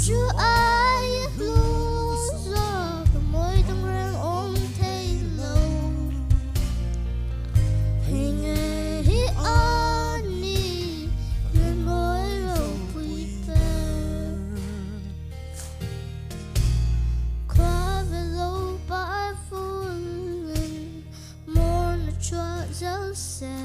chưa ai lưu giờ môi tăng rang ôm thấy lâu hình ngày hi ani lên môi lâu quy về qua về lâu bãi phun lên môn cho dấu xe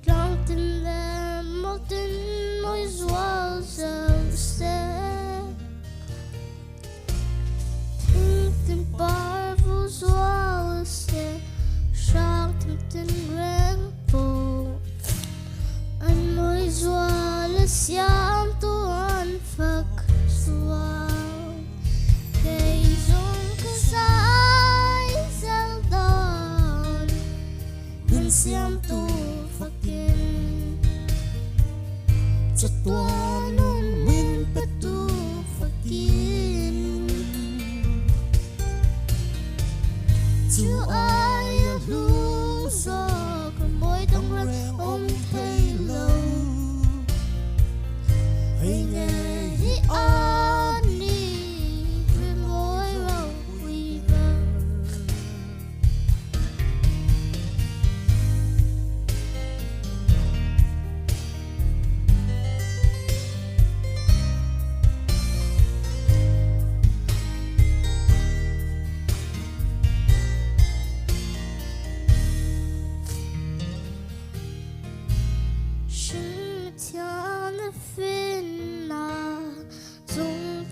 trong tình em một tình môi gió dấu xe thinh tình bar vô gió xe sang thinh tình rèn phố anh môi gió là xiang tu anh phật gió cây dùng cái sai sang đòn nên xiang tu phật kiến cho tuan min petu fakin chưa ai lu so còn môi đông răng ôm thấy lâu hay nghe hi ani về môi lâu quy vang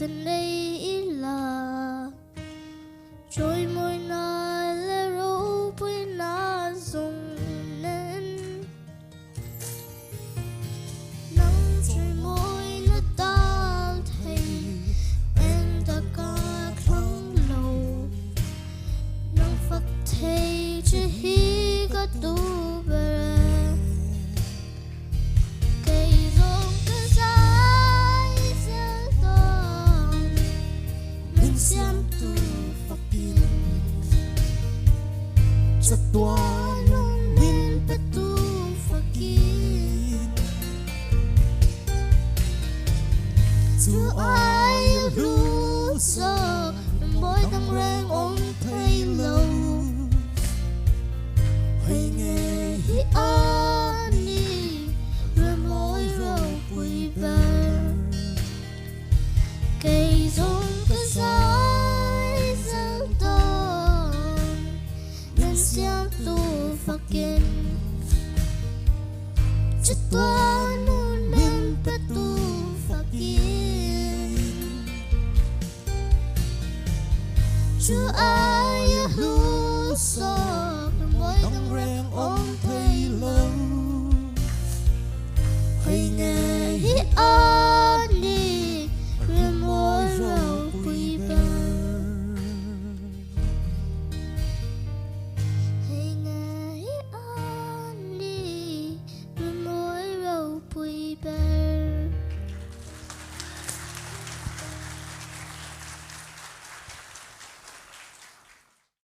tình đây là trôi môi na lê rô bùi na dùng nên nắng trời môi nó ta thấy em ta ca khăn lâu nắng phật thấy chỉ hi có tu bề xem tu fakin cho tuan min petu fakin chưa ai lu so môi tăng rang ôm thấy lâu hay nghe hi ani rồi môi râu quy vang cây giống cái sai dâng tôn nên xem tu fakin cho tuan min petu fakin chưa ai